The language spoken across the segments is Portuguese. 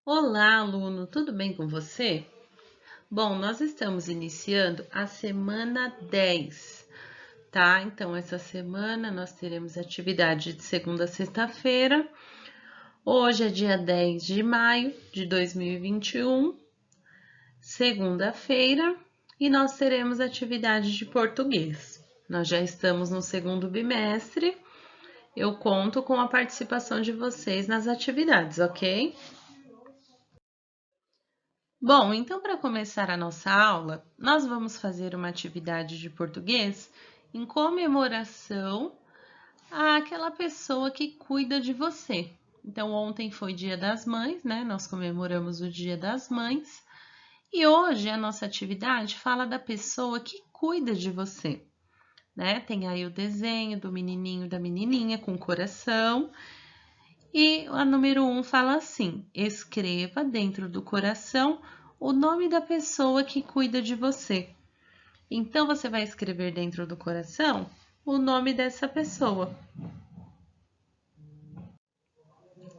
Olá, aluno, tudo bem com você? Bom, nós estamos iniciando a semana 10, tá? Então, essa semana nós teremos atividade de segunda a sexta-feira. Hoje é dia 10 de maio de 2021, segunda-feira, e nós teremos atividade de português. Nós já estamos no segundo bimestre. Eu conto com a participação de vocês nas atividades, ok? Bom, então para começar a nossa aula, nós vamos fazer uma atividade de português em comemoração àquela pessoa que cuida de você. Então, ontem foi Dia das Mães, né? Nós comemoramos o Dia das Mães. E hoje a nossa atividade fala da pessoa que cuida de você, né? Tem aí o desenho do menininho e da menininha com coração. E a número 1 fala assim: escreva dentro do coração o nome da pessoa que cuida de você. Então, você vai escrever dentro do coração o nome dessa pessoa.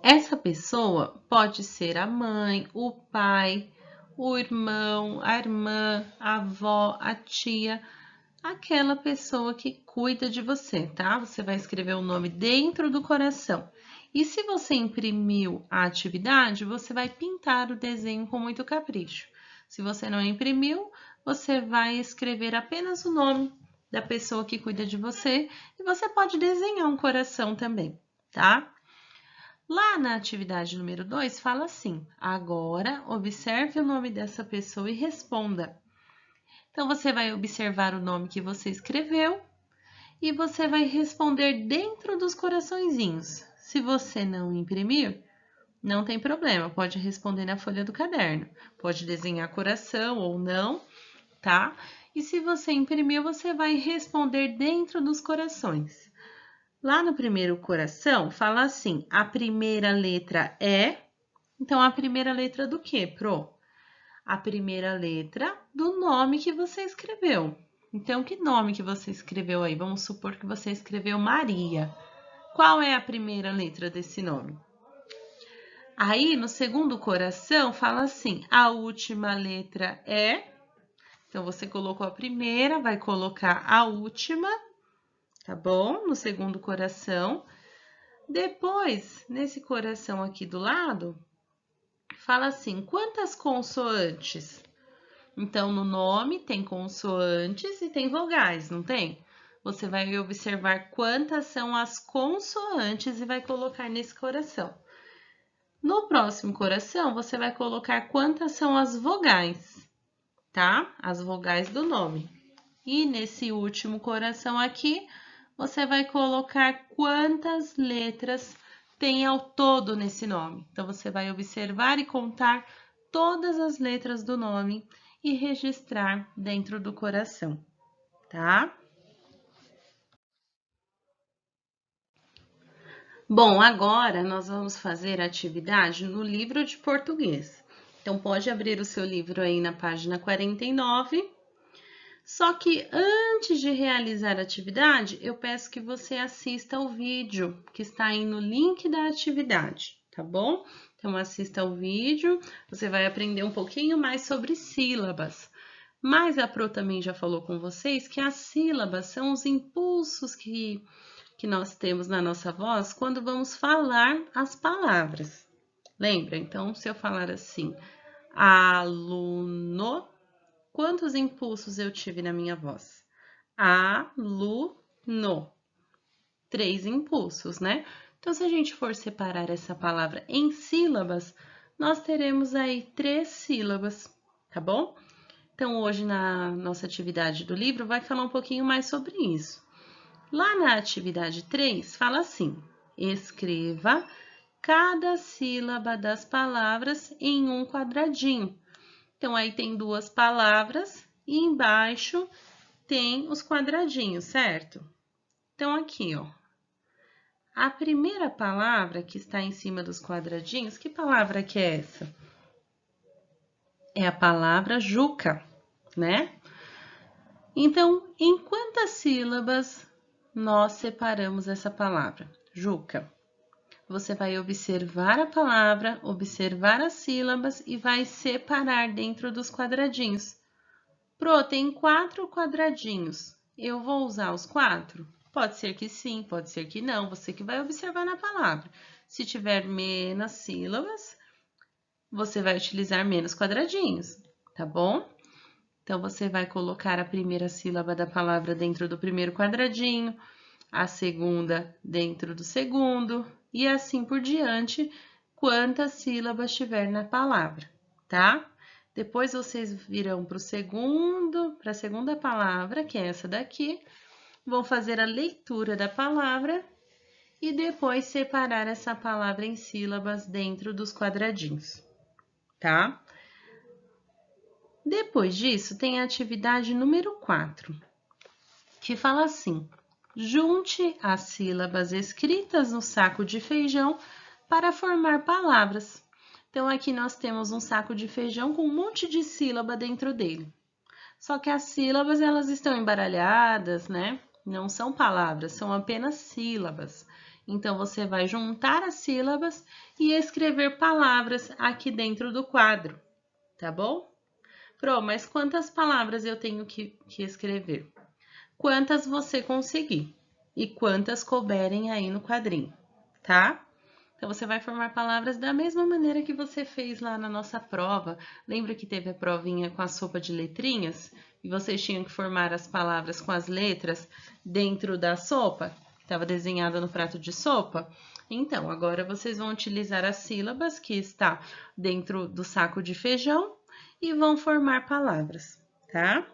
Essa pessoa pode ser a mãe, o pai, o irmão, a irmã, a avó, a tia, aquela pessoa que cuida de você, tá? Você vai escrever o nome dentro do coração. E se você imprimiu a atividade, você vai pintar o desenho com muito capricho. Se você não imprimiu, você vai escrever apenas o nome da pessoa que cuida de você e você pode desenhar um coração também, tá? Lá na atividade número 2, fala assim: agora observe o nome dessa pessoa e responda. Então, você vai observar o nome que você escreveu e você vai responder dentro dos coraçõezinhos. Se você não imprimir, não tem problema, pode responder na folha do caderno. Pode desenhar coração ou não, tá? E se você imprimiu, você vai responder dentro dos corações. Lá no primeiro coração, fala assim: a primeira letra é. Então, a primeira letra do quê, Pro? A primeira letra do nome que você escreveu. Então, que nome que você escreveu aí? Vamos supor que você escreveu Maria. Qual é a primeira letra desse nome? Aí, no segundo coração, fala assim: a última letra é. Então, você colocou a primeira, vai colocar a última, tá bom? No segundo coração. Depois, nesse coração aqui do lado, fala assim: quantas consoantes? Então, no nome tem consoantes e tem vogais, não tem? Você vai observar quantas são as consoantes e vai colocar nesse coração. No próximo coração, você vai colocar quantas são as vogais, tá? As vogais do nome. E nesse último coração aqui, você vai colocar quantas letras tem ao todo nesse nome. Então, você vai observar e contar todas as letras do nome e registrar dentro do coração, tá? Bom, agora nós vamos fazer a atividade no livro de português. Então, pode abrir o seu livro aí na página 49. Só que antes de realizar a atividade, eu peço que você assista ao vídeo que está aí no link da atividade, tá bom? Então, assista ao vídeo, você vai aprender um pouquinho mais sobre sílabas. Mas a Pro também já falou com vocês que as sílabas são os impulsos que nós temos na nossa voz quando vamos falar as palavras. Lembra? Então, se eu falar assim, aluno, quantos impulsos eu tive na minha voz? Aluno. 3 impulsos, né? Então, se a gente for separar essa palavra em sílabas, nós teremos aí 3 sílabas, tá bom? Então, hoje na nossa atividade do livro vai falar um pouquinho mais sobre isso. Lá na atividade 3, fala assim: escreva cada sílaba das palavras em um quadradinho. Então, aí tem 2 palavras e embaixo tem os quadradinhos, certo? Então, aqui, ó. A primeira palavra que está em cima dos quadradinhos, que palavra que é essa? É a palavra Juca, né? Então, em quantas sílabas nós separamos essa palavra? Juca. Você vai observar a palavra, observar as sílabas e vai separar dentro dos quadradinhos. Pro, tem 4 quadradinhos. Eu vou usar os 4? Pode ser que sim, pode ser que não. Você que vai observar na palavra. Se tiver menos sílabas, você vai utilizar menos quadradinhos, tá bom? Então, você vai colocar a primeira sílaba da palavra dentro do primeiro quadradinho, a segunda dentro do segundo, e assim por diante, quantas sílabas tiver na palavra, tá? Depois vocês virão para a segunda palavra, que é essa daqui, vão fazer a leitura da palavra e depois separar essa palavra em sílabas dentro dos quadradinhos, tá? Depois disso, tem a atividade número 4, que fala assim: junte as sílabas escritas no saco de feijão para formar palavras. Então, aqui nós temos um saco de feijão com um monte de sílaba dentro dele. Só que as sílabas, elas estão embaralhadas, né? Não são palavras, são apenas sílabas. Então, você vai juntar as sílabas e escrever palavras aqui dentro do quadro, tá bom? Pro, mas quantas palavras eu tenho que escrever? Quantas você conseguir e quantas couberem aí no quadrinho, tá? Então, você vai formar palavras da mesma maneira que você fez lá na nossa prova. Lembra que teve a provinha com a sopa de letrinhas? E vocês tinham que formar as palavras com as letras dentro da sopa? Estava desenhada no prato de sopa? Então, agora vocês vão utilizar as sílabas que está dentro do saco de feijão e vão formar palavras, tá?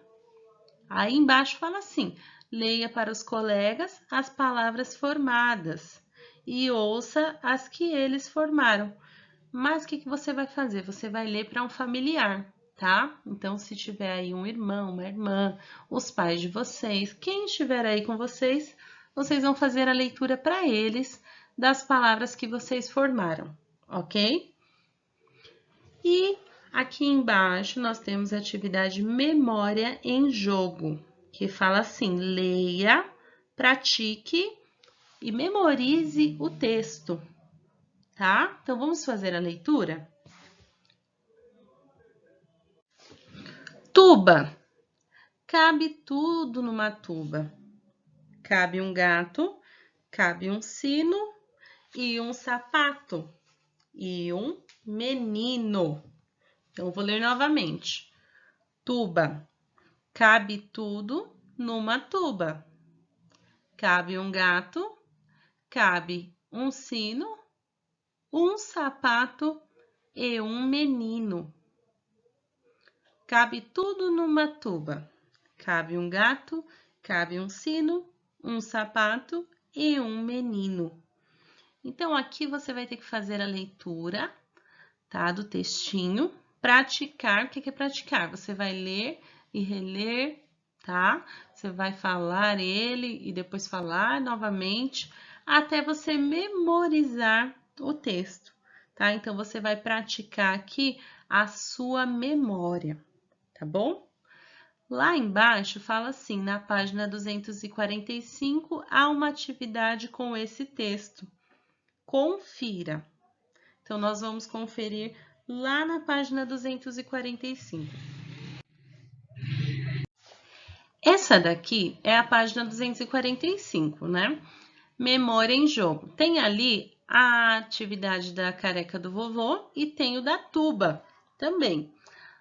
Aí embaixo fala assim: leia para os colegas as palavras formadas e ouça as que eles formaram. Mas o que você vai fazer? Você vai ler para um familiar, tá? Então, se tiver aí um irmão, uma irmã, os pais de vocês, quem estiver aí com vocês, vocês vão fazer a leitura para eles das palavras que vocês formaram, ok? E aqui embaixo nós temos a atividade Memória em Jogo, que fala assim: leia, pratique e memorize o texto, tá? Então, vamos fazer a leitura? Tuba. Cabe tudo numa tuba. Cabe um gato, cabe um sino e um sapato e um menino. Então, vou ler novamente. Tuba. Cabe tudo numa tuba. Cabe um gato, cabe um sino, um sapato e um menino. Cabe tudo numa tuba. Cabe um gato, cabe um sino, um sapato e um menino. Então, aqui você vai ter que fazer a leitura, tá, do textinho, praticar. O que é praticar? Você vai ler e reler, tá? Você vai falar ele e depois falar novamente, até você memorizar o texto, tá? Então, você vai praticar aqui a sua memória, tá bom? Lá embaixo fala assim, na página 245, há uma atividade com esse texto. Confira. Então, nós vamos conferir lá na página 245. Essa daqui é a página 245, né? Memória em Jogo. Tem ali a atividade da careca do vovô e tem o da tuba também.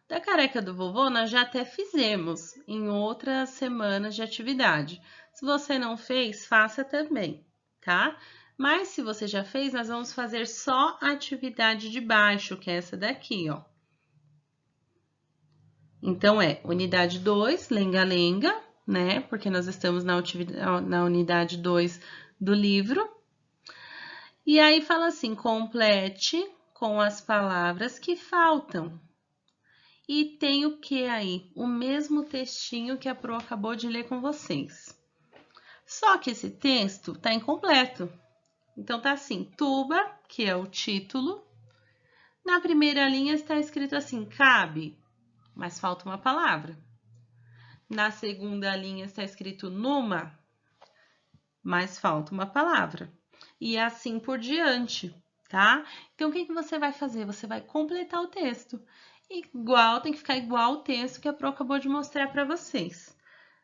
Da careca do vovô, nós já até fizemos em outras semanas de atividade. Se você não fez, faça também, tá? Mas se você já fez, nós vamos fazer só a atividade de baixo, que é essa daqui, ó. Então, é unidade 2, lenga-lenga, né? Porque nós estamos na unidade 2 do livro. E aí fala assim, complete com as palavras que faltam. E tem o que aí? O mesmo textinho que a Pro acabou de ler com vocês. Só que esse texto está incompleto. Então, tá assim, tuba, que é o título. Na primeira linha está escrito assim, cabe, mas falta uma palavra. Na segunda linha está escrito numa, mas falta uma palavra. e assim por diante, tá? Então, o que que você vai fazer? Você vai completar o texto. Igual, tem que ficar igual o texto que a Pro acabou de mostrar para vocês.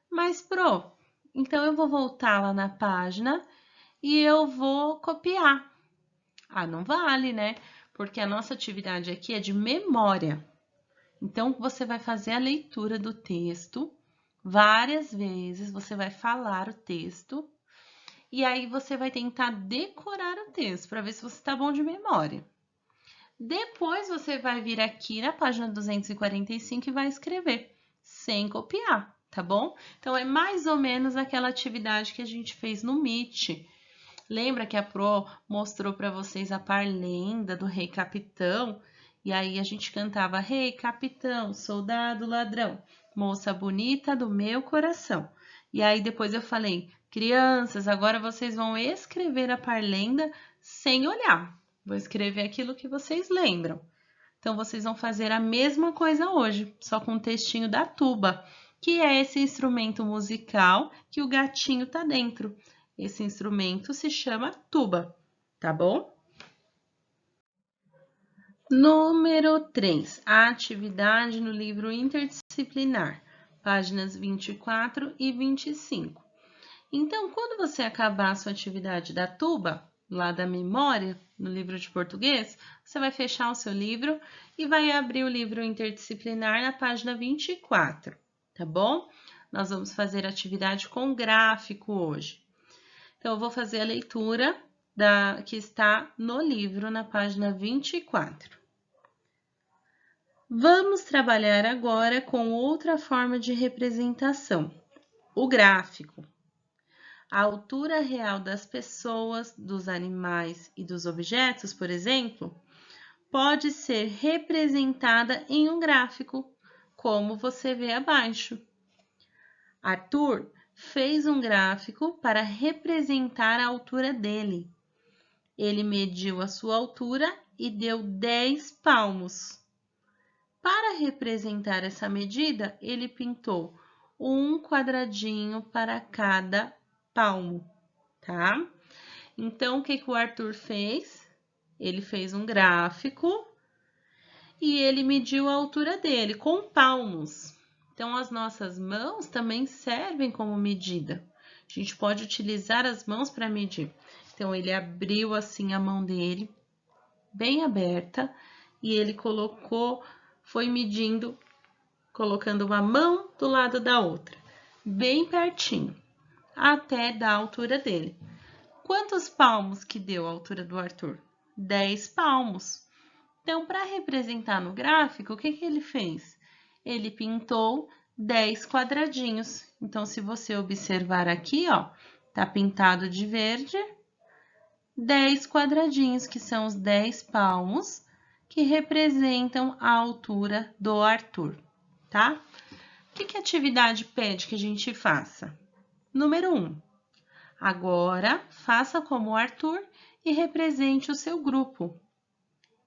Mas, Pro, então eu vou voltar lá na página e eu vou copiar. Ah, não vale, né? Porque a nossa atividade aqui é de memória. Então, você vai fazer a leitura do texto várias vezes, você vai falar o texto e aí você vai tentar decorar o texto para ver se você está bom de memória. Depois você vai vir aqui na página 245 e vai escrever, sem copiar, tá bom? Então, é mais ou menos aquela atividade que a gente fez no Meet. Lembra que a Pro mostrou para vocês a parlenda do Rei Capitão? E aí a gente cantava Rei Capitão, soldado ladrão, moça bonita do meu coração. E aí depois eu falei, crianças, agora vocês vão escrever a parlenda sem olhar. Vou escrever aquilo que vocês lembram. Então vocês vão fazer a mesma coisa hoje, só com o textinho da tuba, que é esse instrumento musical que o gatinho tá dentro. Esse instrumento se chama tuba, tá bom? Número 3, a atividade no livro interdisciplinar, páginas 24 e 25. Então, quando você acabar a sua atividade da tuba, lá da memória, no livro de português, você vai fechar o seu livro e vai abrir o livro interdisciplinar na página 24, tá bom? Nós vamos fazer atividade com gráfico hoje. Então, eu vou fazer a leitura que está no livro, na página 24. Vamos trabalhar agora com outra forma de representação, o gráfico. A altura real das pessoas, dos animais e dos objetos, por exemplo, pode ser representada em um gráfico, como você vê abaixo. Arthur fez um gráfico para representar a altura dele. Ele mediu a sua altura e deu 10 palmos. Para representar essa medida, ele pintou um quadradinho para cada palmo, tá? Então, o que o Arthur fez? Ele fez um gráfico e ele mediu a altura dele com palmos. Então, as nossas mãos também servem como medida. A gente pode utilizar as mãos para medir. Então, ele abriu assim a mão dele, bem aberta, e ele foi medindo, colocando uma mão do lado da outra, bem pertinho, até dar a altura dele. Quantos palmos que deu a altura do Arthur? 10 palmos. Então, para representar no gráfico, o que ele fez? Ele pintou 10 quadradinhos. Então, se você observar aqui, ó, tá pintado de verde, 10 quadradinhos, que são os 10 palmos, que representam a altura do Arthur, tá? O que a atividade pede que a gente faça? Número 1. Agora, faça como o Arthur e represente o seu grupo.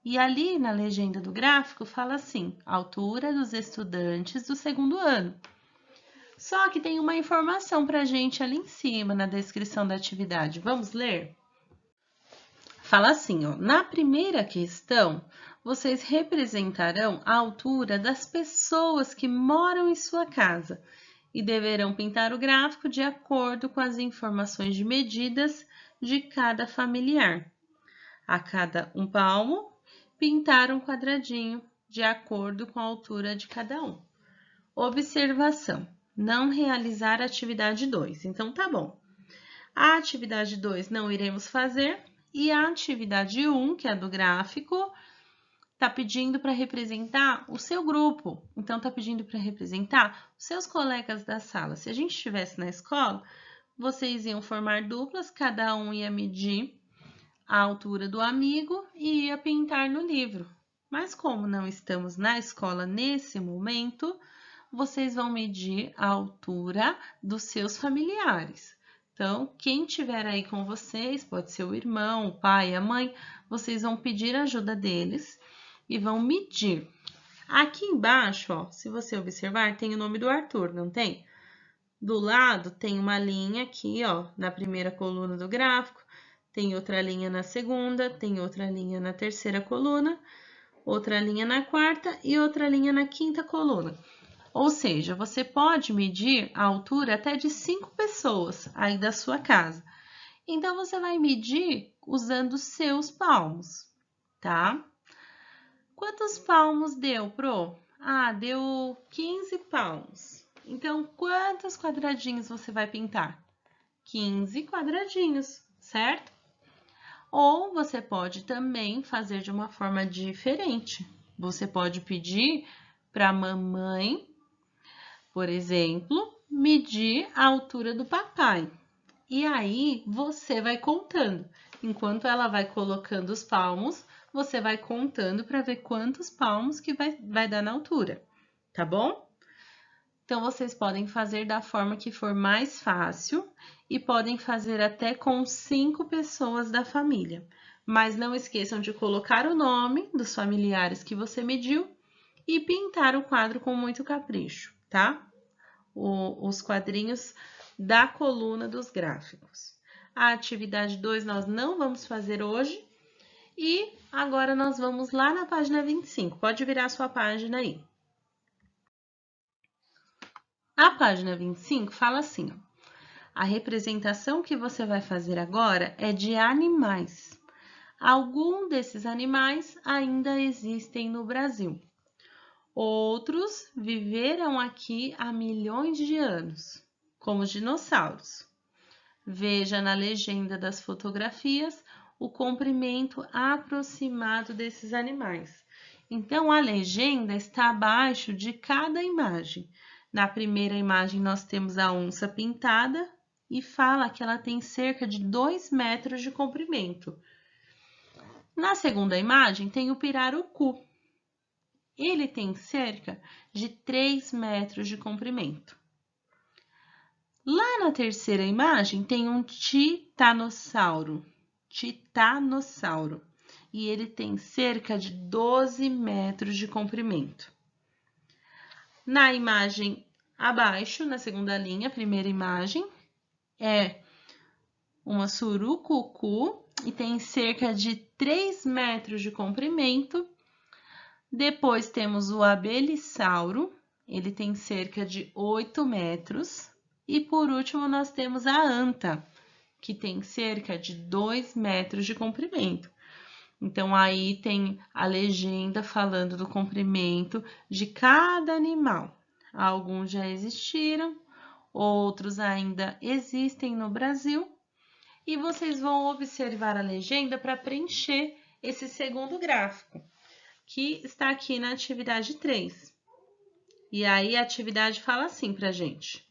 E ali na legenda do gráfico fala assim, altura dos estudantes do segundo ano. Só que tem uma informação para a gente ali em cima, na descrição da atividade. Vamos ler? Fala assim, ó, na primeira questão, vocês representarão a altura das pessoas que moram em sua casa e deverão pintar o gráfico de acordo com as informações de medidas de cada familiar. A cada um palmo, pintar um quadradinho de acordo com a altura de cada um. Observação: não realizar a atividade 2. Então, tá bom. A atividade 2 não iremos fazer e a atividade 1, que é do gráfico, tá pedindo para representar o seu grupo. Então, tá pedindo para representar os seus colegas da sala. Se a gente estivesse na escola, vocês iam formar duplas, cada um ia medir a altura do amigo e ia pintar no livro. Mas como não estamos na escola nesse momento, vocês vão medir a altura dos seus familiares. Então, quem tiver aí com vocês, pode ser o irmão, o pai, a mãe, vocês vão pedir ajuda deles e vão medir. Aqui embaixo, ó, se você observar, tem o nome do Arthur, não tem? Do lado tem uma linha aqui, ó, na primeira coluna do gráfico, tem outra linha na segunda, tem outra linha na terceira coluna, outra linha na quarta e outra linha na quinta coluna. Ou seja, você pode medir a altura até de 5 pessoas aí da sua casa. Então, você vai medir usando seus palmos, tá? Quantos palmos deu, Pro? Ah, deu 15 palmos. Então, quantos quadradinhos você vai pintar? 15 quadradinhos, certo? Ou você pode também fazer de uma forma diferente. Você pode pedir para a mamãe, por exemplo, medir a altura do papai. E aí, você vai contando. Enquanto ela vai colocando os palmos, você vai contando para ver quantos palmos que vai dar na altura, tá bom? Então, vocês podem fazer da forma que for mais fácil e podem fazer até com 5 pessoas da família. Mas não esqueçam de colocar o nome dos familiares que você mediu e pintar o quadro com muito capricho, tá? Os quadrinhos da coluna dos gráficos. A atividade 2 nós não vamos fazer hoje e agora nós vamos lá na página 25. Pode virar a sua página aí. A página 25 fala assim, ó, a representação que você vai fazer agora é de animais. Alguns desses animais ainda existem no Brasil. Outros viveram aqui há milhões de anos, como os dinossauros. Veja na legenda das fotografias o comprimento aproximado desses animais. Então, a legenda está abaixo de cada imagem. Na primeira imagem, nós temos a onça pintada e fala que ela tem cerca de 2 metros de comprimento. Na segunda imagem, tem o pirarucu. Ele tem cerca de 3 metros de comprimento. Lá na terceira imagem tem um titanossauro, e ele tem cerca de 12 metros de comprimento. Na imagem abaixo, na segunda linha, primeira imagem, é uma surucucu e tem cerca de 3 metros de comprimento. Depois temos o abelisauro, ele tem cerca de 8 metros. E por último, nós temos a anta, que tem cerca de 2 metros de comprimento. Então, aí tem a legenda falando do comprimento de cada animal. Alguns já existiram, outros ainda existem no Brasil. E vocês vão observar a legenda para preencher esse segundo gráfico, que está aqui na atividade 3. E aí a atividade fala assim para a gente.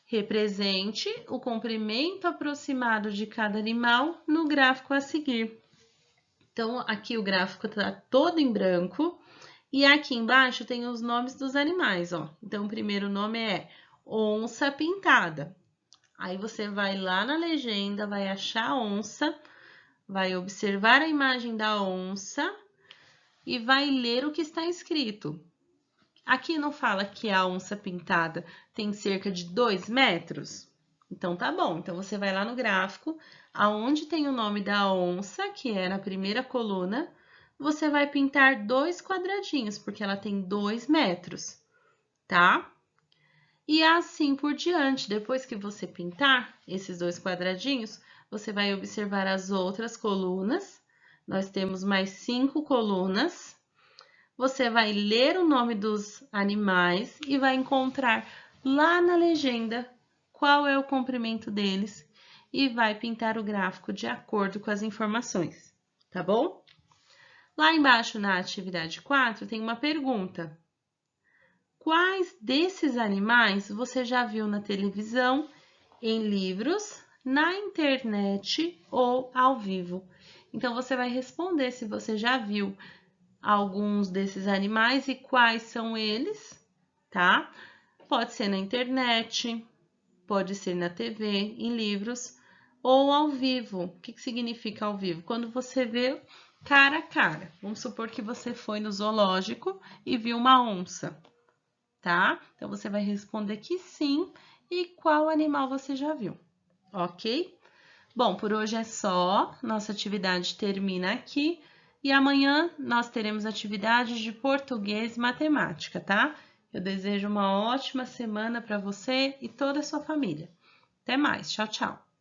Represente o comprimento aproximado de cada animal no gráfico a seguir. Então, aqui o gráfico está todo em branco e aqui embaixo tem os nomes dos animais, ó. Então, o primeiro nome é onça pintada. Aí você vai lá na legenda, vai achar a onça, vai observar a imagem da onça e vai ler o que está escrito. Aqui não fala que a onça pintada tem cerca de 2 metros? Então, tá bom. Então, você vai lá no gráfico, aonde tem o nome da onça, que é na primeira coluna, você vai pintar 2 quadradinhos, porque ela tem 2 metros, tá? E assim por diante. Depois que você pintar esses 2 quadradinhos, você vai observar as outras colunas. Nós temos mais 5 colunas. Você vai ler o nome dos animais e vai encontrar lá na legenda qual é o comprimento deles e vai pintar o gráfico de acordo com as informações, tá bom? Lá embaixo na atividade 4 tem uma pergunta. Quais desses animais você já viu na televisão, em livros, na internet ou ao vivo? Então, você vai responder se você já viu alguns desses animais e quais são eles, tá? Pode ser na internet, pode ser na TV, em livros ou ao vivo. O que significa ao vivo? Quando você vê cara a cara. Vamos supor que você foi no zoológico e viu uma onça, tá? Então, você vai responder que sim e qual animal você já viu, ok? Bom, por hoje é só. Nossa atividade termina aqui. E amanhã nós teremos atividades de português e matemática, tá? Eu desejo uma ótima semana para você e toda a sua família. Até mais. Tchau, tchau.